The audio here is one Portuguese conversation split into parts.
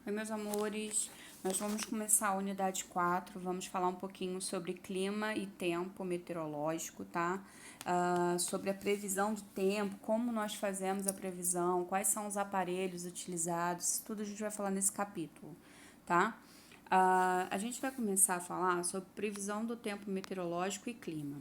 Oi, meus amores. Nós vamos começar a unidade 4. Vamos falar um pouquinho sobre clima e tempo meteorológico, tá? Sobre a previsão do tempo, como nós fazemos a previsão, quais são os aparelhos utilizados, tudo a gente vai falar nesse capítulo, tá? A gente vai começar a falar sobre previsão do tempo meteorológico e clima.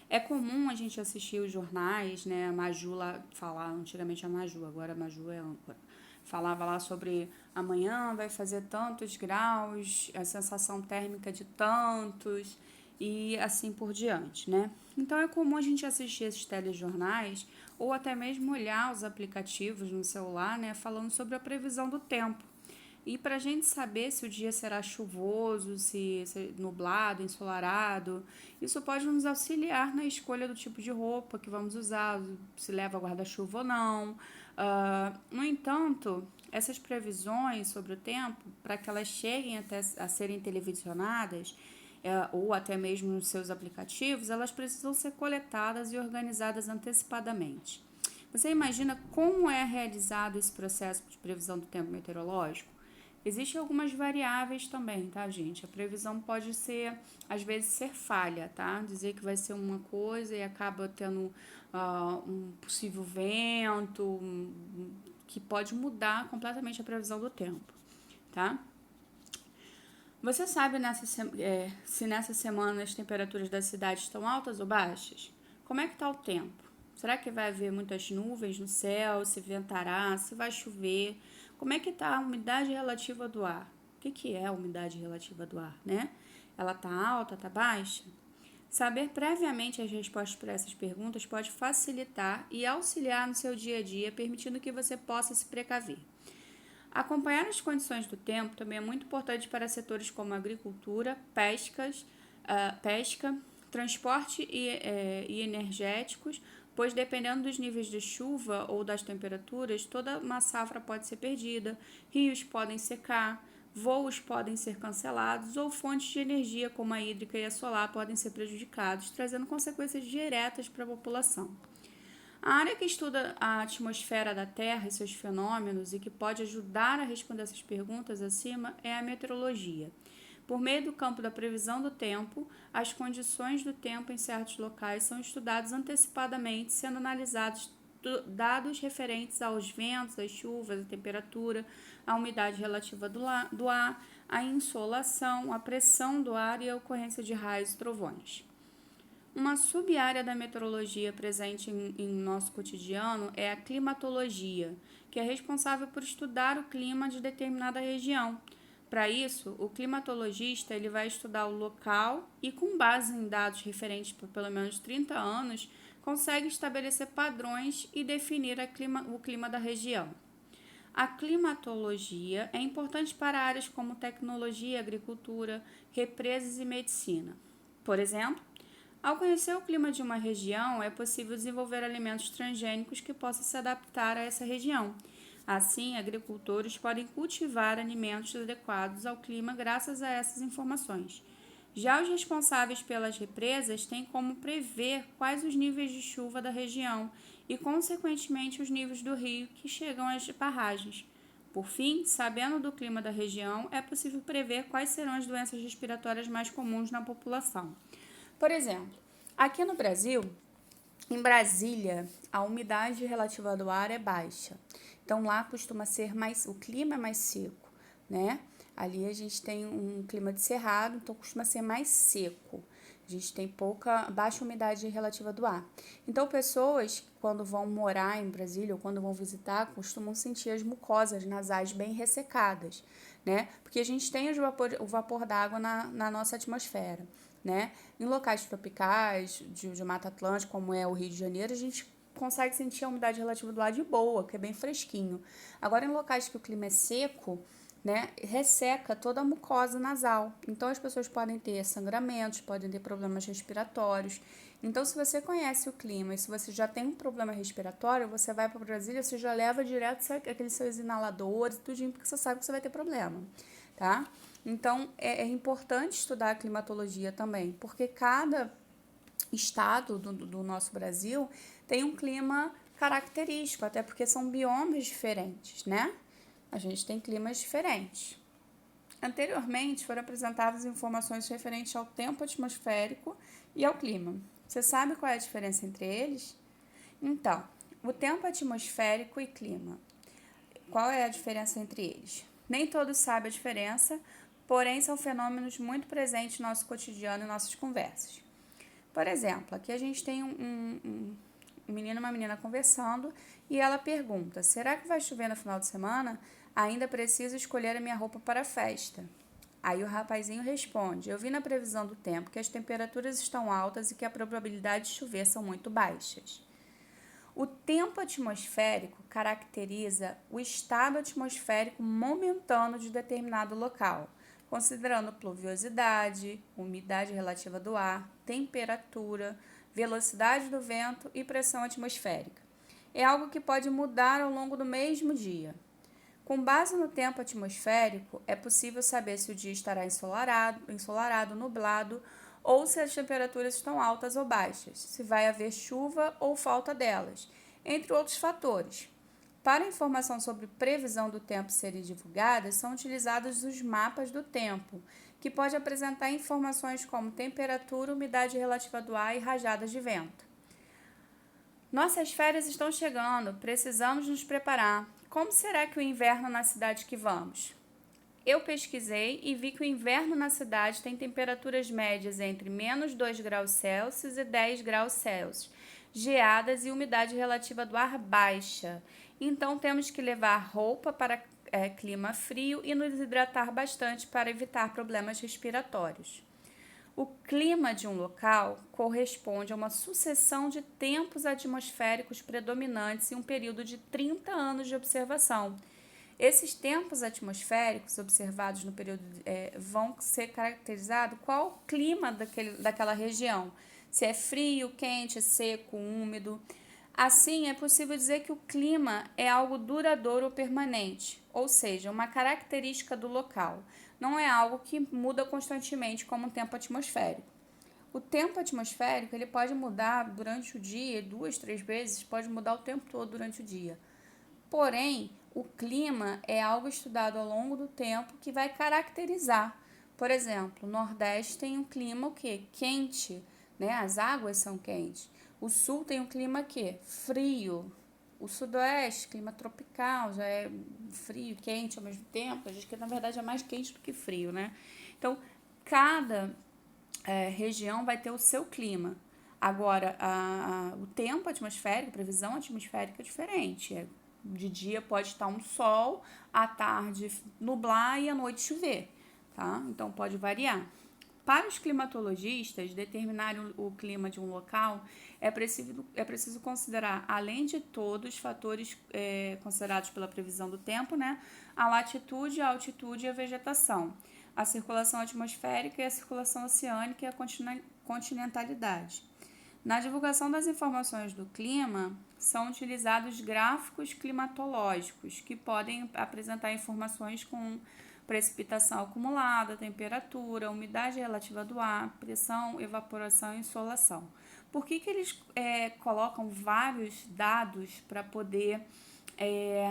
É comum a gente assistir os jornais, né? A Maju lá falar, antigamente a Maju, agora a Maju é âncora. Falava lá sobre amanhã vai fazer tantos graus, a sensação térmica de tantos e assim por diante, né? Então é comum a gente assistir esses telejornais ou até mesmo olhar os aplicativos no celular, né? Falando sobre a previsão do tempo. E para a gente saber se o dia será chuvoso, se nublado, ensolarado, isso pode nos auxiliar na escolha do tipo de roupa que vamos usar, se leva guarda-chuva ou não. No entanto, essas previsões sobre o tempo, para que elas cheguem até a serem televisionadas, ou até mesmo nos seus aplicativos, elas precisam ser coletadas e organizadas antecipadamente. Você imagina como é realizado esse processo de previsão do tempo meteorológico? Existem algumas variáveis também, tá, gente? A previsão pode ser, às vezes, ser falha, tá? Dizer que vai ser uma coisa e acaba tendo um possível vento, que pode mudar completamente a previsão do tempo, tá? Você sabe se nessa semana as temperaturas da cidade estão altas ou baixas? Como é que está o tempo? Será que vai haver muitas nuvens no céu? Se ventará? Se vai chover? Como é que está a umidade relativa do ar? O que é a umidade relativa do ar, né? Ela está alta, está baixa? Saber previamente as respostas para essas perguntas pode facilitar e auxiliar no seu dia a dia, permitindo que você possa se precaver. Acompanhar as condições do tempo também é muito importante para setores como agricultura, pesca, transporte e energéticos, pois dependendo dos níveis de chuva ou das temperaturas, toda uma safra pode ser perdida, rios podem secar, voos podem ser cancelados ou fontes de energia como a hídrica e a solar podem ser prejudicados, trazendo consequências diretas para a população. A área que estuda a atmosfera da Terra e seus fenômenos e que pode ajudar a responder essas perguntas acima é a meteorologia. Por meio do campo da previsão do tempo, as condições do tempo em certos locais são estudadas antecipadamente, sendo analisados dados referentes aos ventos, às chuvas, à temperatura, à umidade relativa do ar, à insolação, à pressão do ar e à ocorrência de raios e trovões. Uma sub-área da meteorologia presente em nosso cotidiano é a climatologia, que é responsável por estudar o clima de determinada região. Para isso, o climatologista ele vai estudar o local e, com base em dados referentes por pelo menos 30 anos, consegue estabelecer padrões e definir o clima da região. A climatologia é importante para áreas como tecnologia, agricultura, represas e medicina. Por exemplo, ao conhecer o clima de uma região, é possível desenvolver alimentos transgênicos que possam se adaptar a essa região. Assim, agricultores podem cultivar alimentos adequados ao clima graças a essas informações. Já os responsáveis pelas represas têm como prever quais os níveis de chuva da região e, consequentemente, os níveis do rio que chegam às barragens. Por fim, sabendo do clima da região, é possível prever quais serão as doenças respiratórias mais comuns na população. Por exemplo, aqui no Brasil, em Brasília, a umidade relativa do ar é baixa. Então lá costuma ser o clima é mais seco, né? Ali a gente tem um clima de cerrado, então costuma ser mais seco. A gente tem baixa umidade relativa do ar. Então pessoas, quando vão morar em Brasília ou quando vão visitar, costumam sentir as mucosas nasais bem ressecadas, né? Porque a gente tem o vapor d'água na nossa atmosfera, né? Em locais tropicais, de Mata Atlântica, como é o Rio de Janeiro, a gente consegue sentir a umidade relativa do ar de boa, que é bem fresquinho. Agora, em locais que o clima é seco, né, resseca toda a mucosa nasal. Então, as pessoas podem ter sangramentos, podem ter problemas respiratórios. Então, se você conhece o clima e se você já tem um problema respiratório, você vai para Brasília, você já leva direto aqueles seus inaladores e tudinho, porque você sabe que você vai ter problema, tá? Então, é importante estudar a climatologia também, porque cada estado do nosso Brasil tem um clima característico, até porque são biomas diferentes, né? A gente tem climas diferentes. Anteriormente, foram apresentadas informações referentes ao tempo atmosférico e ao clima. Você sabe qual é a diferença entre eles? Então, o tempo atmosférico e clima. Qual é a diferença entre eles? Nem todos sabem a diferença, porém são fenômenos muito presentes no nosso cotidiano e nossas conversas. Por exemplo, aqui a gente tem um menino e uma menina conversando e ela pergunta: será que vai chover no final de semana? Ainda preciso escolher a minha roupa para a festa. Aí o rapazinho responde: eu vi na previsão do tempo que as temperaturas estão altas e que a probabilidade de chover são muito baixas. O tempo atmosférico caracteriza o estado atmosférico momentâneo de determinado local, considerando pluviosidade, umidade relativa do ar, temperatura, velocidade do vento e pressão atmosférica. É algo que pode mudar ao longo do mesmo dia. Com base no tempo atmosférico, é possível saber se o dia estará ensolarado, nublado, ou se as temperaturas estão altas ou baixas, se vai haver chuva ou falta delas, entre outros fatores. Para a informação sobre previsão do tempo serem divulgadas, são utilizados os mapas do tempo, que pode apresentar informações como temperatura, umidade relativa do ar e rajadas de vento. Nossas férias estão chegando, precisamos nos preparar. Como será que o inverno na cidade que vamos? Eu pesquisei e vi que o inverno na cidade tem temperaturas médias entre menos 2 graus Celsius e 10 graus Celsius, geadas e umidade relativa do ar baixa. Então temos que levar roupa para clima frio e nos hidratar bastante para evitar problemas respiratórios. O clima de um local corresponde a uma sucessão de tempos atmosféricos predominantes em um período de 30 anos de observação. Esses tempos atmosféricos observados no período vão ser caracterizados qual o clima daquela região. Se é frio, quente, seco, úmido. Assim, é possível dizer que o clima é algo duradouro ou permanente, ou seja, uma característica do local. Não é algo que muda constantemente como o tempo atmosférico. O tempo atmosférico ele pode mudar durante o dia, 2, 3 vezes, pode mudar o tempo todo durante o dia. Porém, o clima é algo estudado ao longo do tempo que vai caracterizar. Por exemplo, o Nordeste tem um clima o quê? Quente, né? As águas são quentes. O Sul tem um clima quê? Frio. O Sudoeste, clima tropical, já é frio e quente ao mesmo tempo. A gente que na verdade é mais quente do que frio, né? Então, cada região vai ter o seu clima. Agora, o tempo atmosférico, a previsão atmosférica é diferente. De dia pode estar um sol, à tarde nublar e à noite chover, tá? Então pode variar. Para os climatologistas, determinar o clima de um local é preciso considerar, além de todos os fatores considerados pela previsão do tempo, né? A latitude, a altitude e a vegetação, a circulação atmosférica e a circulação oceânica e a continentalidade. Na divulgação das informações do clima, são utilizados gráficos climatológicos, que podem apresentar informações com precipitação acumulada, temperatura, umidade relativa do ar, pressão, evaporação e insolação. Por que eles colocam vários dados para poder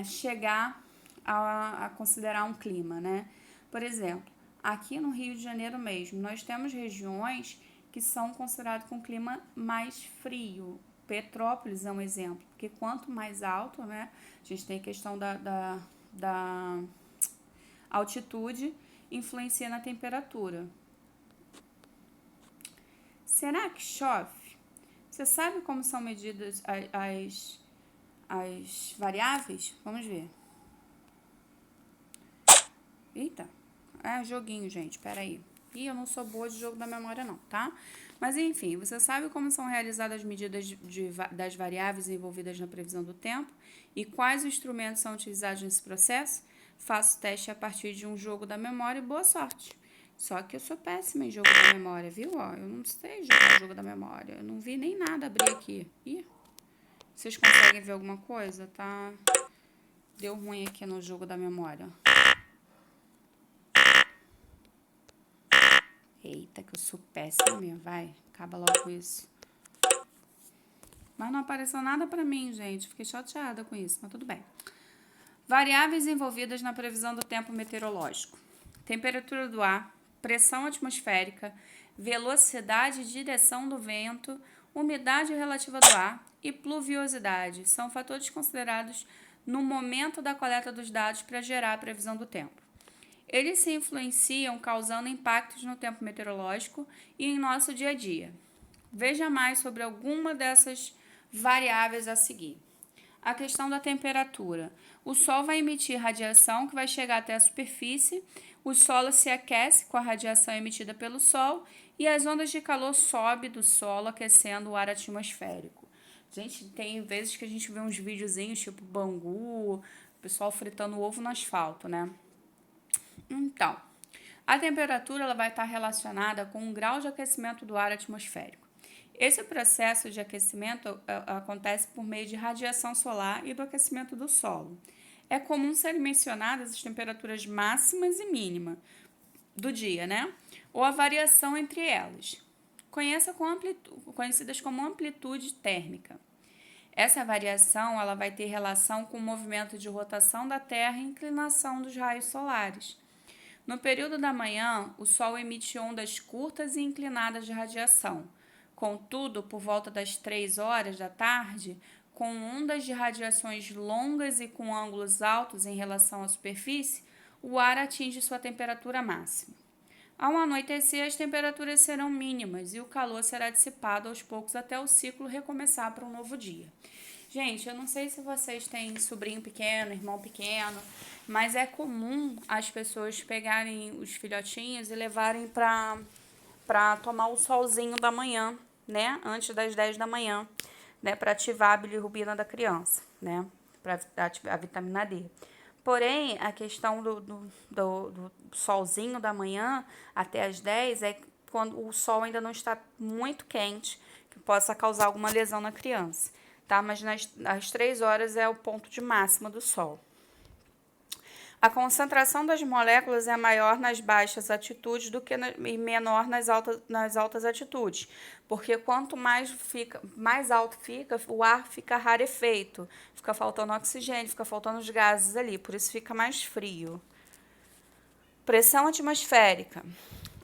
chegar a considerar um clima, né? Por exemplo, aqui no Rio de Janeiro mesmo, nós temos regiões que são consideradas com clima mais frio. Petrópolis é um exemplo, porque quanto mais alto, né, a gente tem a questão da altitude, influencia na temperatura. Será que chove? Você sabe como são medidas as variáveis? Vamos ver. Eita, joguinho, gente, peraí. E eu não sou boa de jogo da memória não, tá? Mas enfim, você sabe como são realizadas as medidas das variáveis envolvidas na previsão do tempo e quais instrumentos são utilizados nesse processo? Faço teste a partir de um jogo da memória e boa sorte. Só que eu sou péssima em jogo da memória, viu? Eu não sei jogar jogo da memória. Eu não vi nem nada abrir aqui. Ih, vocês conseguem ver alguma coisa? Tá? Deu ruim aqui no jogo da memória. Eita, que eu sou péssima mesmo. Vai, acaba logo com isso. Mas não apareceu nada pra mim, gente. Fiquei chateada com isso, mas tudo bem. Variáveis envolvidas na previsão do tempo meteorológico: temperatura do ar, pressão atmosférica, velocidade e direção do vento, umidade relativa do ar e pluviosidade são fatores considerados no momento da coleta dos dados para gerar a previsão do tempo. Eles se influenciam, causando impactos no tempo meteorológico e em nosso dia a dia. Veja mais sobre alguma dessas variáveis a seguir. A questão da temperatura. O Sol vai emitir radiação que vai chegar até a superfície, o solo se aquece com a radiação emitida pelo Sol e as ondas de calor sobem do solo, aquecendo o ar atmosférico. Gente, tem vezes que a gente vê uns videozinhos tipo Bangu, o pessoal fritando ovo no asfalto, né? Então, a temperatura ela vai estar relacionada com o grau de aquecimento do ar atmosférico. Esse processo de aquecimento acontece por meio de radiação solar e do aquecimento do solo. É comum serem mencionadas as temperaturas máximas e mínimas do dia, né? Ou a variação entre elas, conhecidas como amplitude térmica. Essa variação ela vai ter relação com o movimento de rotação da Terra e inclinação dos raios solares. No período da manhã, o Sol emite ondas curtas e inclinadas de radiação. Contudo, por volta das 3 horas da tarde, com ondas de radiações longas e com ângulos altos em relação à superfície, o ar atinge sua temperatura máxima. Ao anoitecer, as temperaturas serão mínimas e o calor será dissipado aos poucos até o ciclo recomeçar para um novo dia. Gente, eu não sei se vocês têm sobrinho pequeno, irmão pequeno, mas é comum as pessoas pegarem os filhotinhos e levarem para tomar o solzinho da manhã, né? Antes das 10 da manhã, né? Para ativar a bilirrubina da criança, né? Para ativar a vitamina D. Porém, a questão do solzinho da manhã até as 10 é quando o sol ainda não está muito quente, que possa causar alguma lesão na criança, tá? Mas às 3 horas é o ponto de máxima do sol. A concentração das moléculas é maior nas baixas altitudes do que e menor nas altas altitudes, porque quanto mais alto fica, o ar fica rarefeito, fica faltando oxigênio, fica faltando os gases ali, por isso fica mais frio. Pressão atmosférica.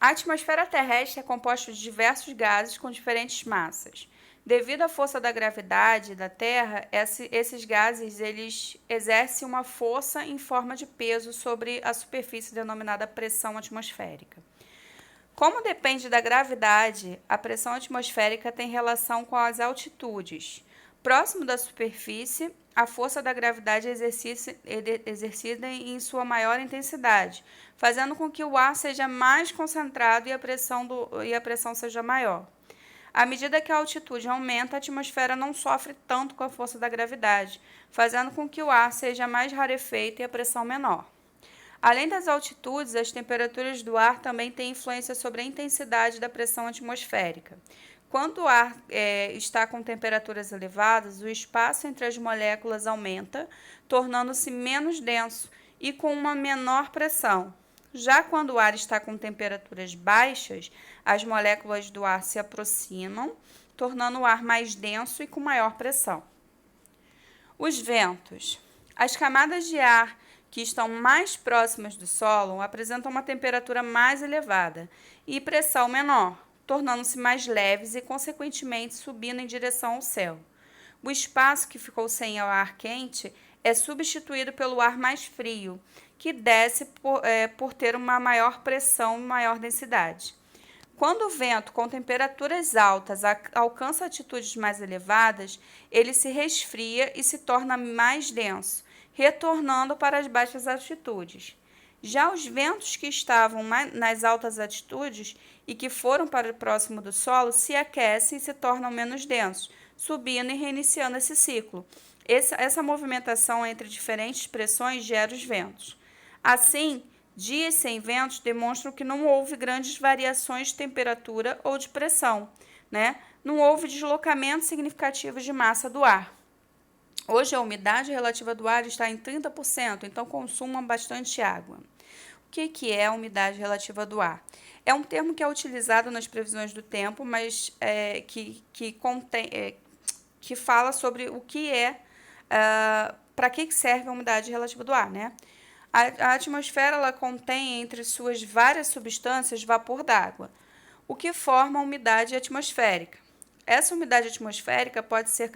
A atmosfera terrestre é composta de diversos gases com diferentes massas. Devido à força da gravidade da Terra, esses gases eles exercem uma força em forma de peso sobre a superfície denominada pressão atmosférica. Como depende da gravidade, a pressão atmosférica tem relação com as altitudes. Próximo da superfície, a força da gravidade é exercida em sua maior intensidade, fazendo com que o ar seja mais concentrado e a pressão seja maior. À medida que a altitude aumenta, a atmosfera não sofre tanto com a força da gravidade, fazendo com que o ar seja mais rarefeito e a pressão menor. Além das altitudes, as temperaturas do ar também têm influência sobre a intensidade da pressão atmosférica. Quando o ar está com temperaturas elevadas, o espaço entre as moléculas aumenta, tornando-se menos denso e com uma menor pressão. Já quando o ar está com temperaturas baixas, as moléculas do ar se aproximam, tornando o ar mais denso e com maior pressão. Os ventos. As camadas de ar que estão mais próximas do solo apresentam uma temperatura mais elevada e pressão menor, tornando-se mais leves e, consequentemente, subindo em direção ao céu. O espaço que ficou sem ar quente é substituído pelo ar mais frio, que desce por ter uma maior pressão e maior densidade. Quando o vento com temperaturas altas alcança altitudes mais elevadas, ele se resfria e se torna mais denso, retornando para as baixas altitudes. Já os ventos que estavam nas altas altitudes e que foram para o próximo do solo se aquecem e se tornam menos densos, subindo e reiniciando esse ciclo. Essa movimentação entre diferentes pressões gera os ventos. Assim, dias sem ventos demonstram que não houve grandes variações de temperatura ou de pressão, né? Não houve deslocamentos significativos de massa do ar. Hoje a umidade relativa do ar está em 30%, então consumam bastante água. O que é a umidade relativa do ar? É um termo que é utilizado nas previsões do tempo, mas que fala sobre o que é para que serve a umidade relativa do ar, né? A atmosfera ela contém entre suas várias substâncias vapor d'água, o que forma a umidade atmosférica. Essa umidade atmosférica pode ser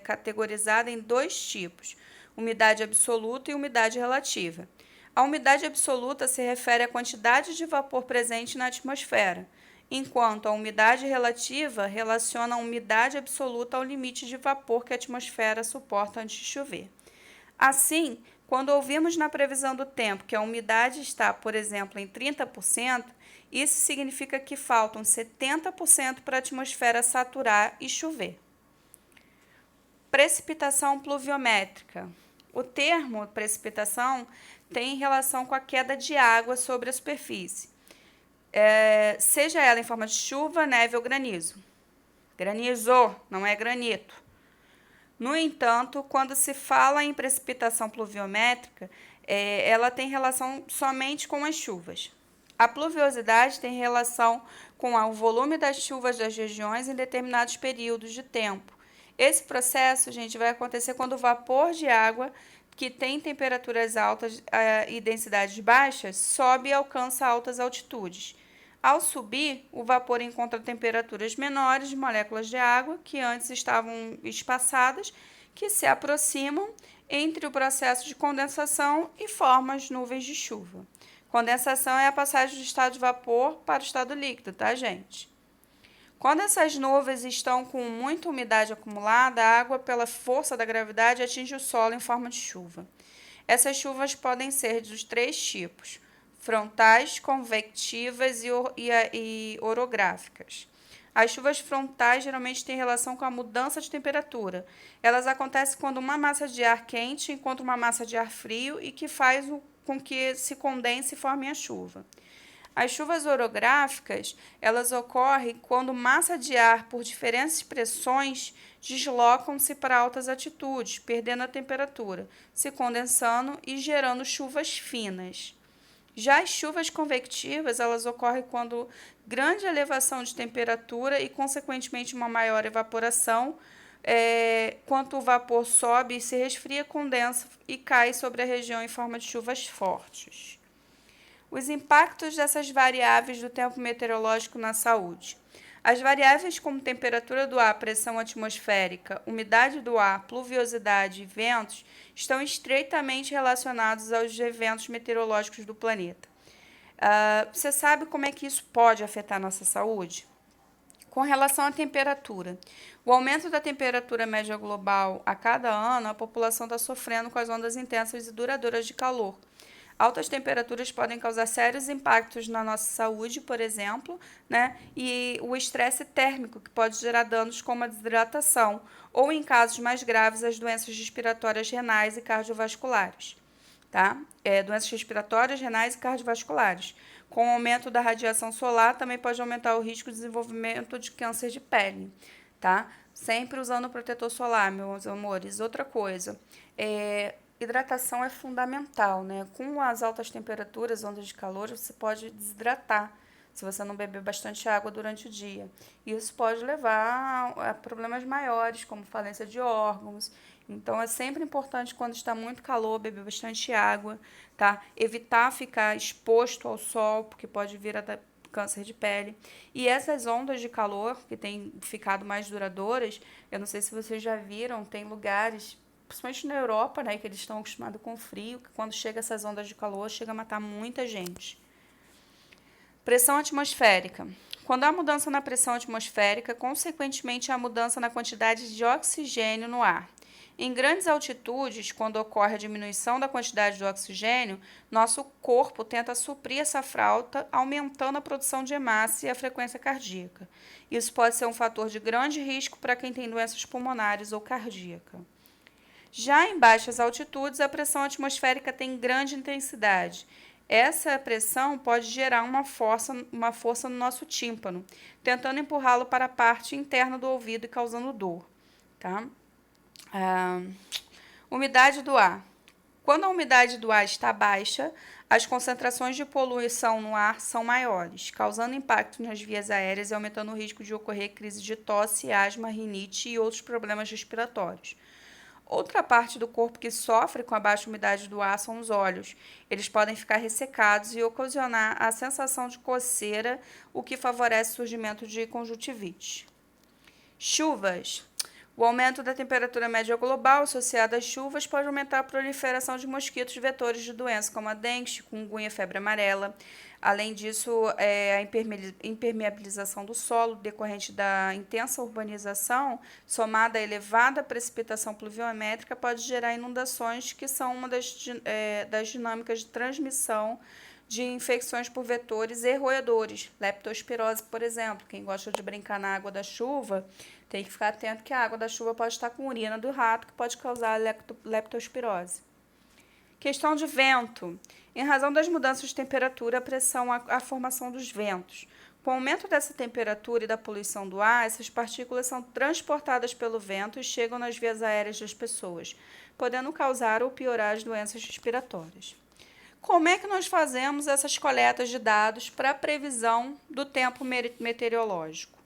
categorizada em dois tipos: umidade absoluta e umidade relativa. A umidade absoluta se refere à quantidade de vapor presente na atmosfera, enquanto a umidade relativa relaciona a umidade absoluta ao limite de vapor que a atmosfera suporta antes de chover. Assim, quando ouvimos na previsão do tempo que a umidade está, por exemplo, em 30%, isso significa que faltam 70% para a atmosfera saturar e chover. Precipitação pluviométrica. O termo precipitação tem relação com a queda de água sobre a superfície, seja ela em forma de chuva, neve ou granizo. Granizo, não é granito. No entanto, quando se fala em precipitação pluviométrica, ela tem relação somente com as chuvas. A pluviosidade tem relação com o volume das chuvas das regiões em determinados períodos de tempo. Esse processo, gente, vai acontecer quando o vapor de água, que tem temperaturas altas e densidades baixas, sobe e alcança altas altitudes. Ao subir, o vapor encontra temperaturas menores de moléculas de água que antes estavam espaçadas, que se aproximam entre o processo de condensação e formam as nuvens de chuva. Condensação é a passagem do estado de vapor para o estado líquido, tá, gente? Quando essas nuvens estão com muita umidade acumulada, a água, pela força da gravidade, atinge o solo em forma de chuva. Essas chuvas podem ser dos três tipos: frontais, convectivas e orográficas. As chuvas frontais geralmente têm relação com a mudança de temperatura. Elas acontecem quando uma massa de ar quente encontra uma massa de ar frio e que faz com que se condense e forme a chuva. As chuvas orográficas, elas ocorrem quando massa de ar por diferentes pressões deslocam-se para altas altitudes, perdendo a temperatura, se condensando e gerando chuvas finas. Já as chuvas convectivas, elas ocorrem quando grande elevação de temperatura e, consequentemente, uma maior evaporação, quando o vapor sobe e se resfria, condensa e cai sobre a região em forma de chuvas fortes. Os impactos dessas variáveis do tempo meteorológico na saúde. As variáveis como temperatura do ar, pressão atmosférica, umidade do ar, pluviosidade e ventos estão estreitamente relacionados aos eventos meteorológicos do planeta. Você sabe como é que isso pode afetar a nossa saúde? Com relação à temperatura, o aumento da temperatura média global a cada ano, a população está sofrendo com as ondas intensas e duradouras de calor. Altas temperaturas podem causar sérios impactos na nossa saúde, por exemplo, né? E o estresse térmico, que pode gerar danos como a desidratação, ou, em casos mais graves, as doenças respiratórias renais e cardiovasculares. Tá? Doenças respiratórias, renais e cardiovasculares. Com o aumento da radiação solar, também pode aumentar o risco de desenvolvimento de câncer de pele. Tá? Sempre usando protetor solar, meus amores. Outra coisa, hidratação é fundamental, né? Com as altas temperaturas, ondas de calor, você pode desidratar se você não beber bastante água durante o dia. Isso pode levar a problemas maiores, como falência de órgãos. Então, é sempre importante, quando está muito calor, beber bastante água, tá? Evitar ficar exposto ao sol, porque pode vir a dar câncer de pele. E essas ondas de calor, que têm ficado mais duradouras, eu não sei se vocês já viram, tem lugares, principalmente na Europa, né, que eles estão acostumados com frio, que quando chega essas ondas de calor, chega a matar muita gente. Pressão atmosférica. Quando há mudança na pressão atmosférica, consequentemente há mudança na quantidade de oxigênio no ar. Em grandes altitudes, quando ocorre a diminuição da quantidade de oxigênio, nosso corpo tenta suprir essa falta, aumentando a produção de hemácia e a frequência cardíaca. Isso pode ser um fator de grande risco para quem tem doenças pulmonares ou cardíaca. Já em baixas altitudes, a pressão atmosférica tem grande intensidade. Essa pressão pode gerar uma força no nosso tímpano, tentando empurrá-lo para a parte interna do ouvido e causando dor. Tá? Umidade do ar. Quando a umidade do ar está baixa, as concentrações de poluição no ar são maiores, causando impacto nas vias aéreas e aumentando o risco de ocorrer crise de tosse, asma, rinite e outros problemas respiratórios. Outra parte do corpo que sofre com a baixa umidade do ar são os olhos. Eles podem ficar ressecados e ocasionar a sensação de coceira, o que favorece o surgimento de conjuntivite. Chuvas. O aumento da temperatura média global associada às chuvas pode aumentar a proliferação de mosquitos vetores de doenças como a dengue, chikungunya, febre amarela. Além disso, a impermeabilização do solo decorrente da intensa urbanização, somada à elevada precipitação pluviométrica, pode gerar inundações, que são uma das dinâmicas de transmissão de infecções por vetores e roedores. Leptospirose, por exemplo. Quem gosta de brincar na água da chuva tem que ficar atento que a água da chuva pode estar com urina do rato, que pode causar leptospirose. Questão de vento. Em razão das mudanças de temperatura, a pressão, a formação dos ventos. Com o aumento dessa temperatura e da poluição do ar, essas partículas são transportadas pelo vento e chegam nas vias aéreas das pessoas, podendo causar ou piorar as doenças respiratórias. Como é que nós fazemos essas coletas de dados para a previsão do tempo meteorológico?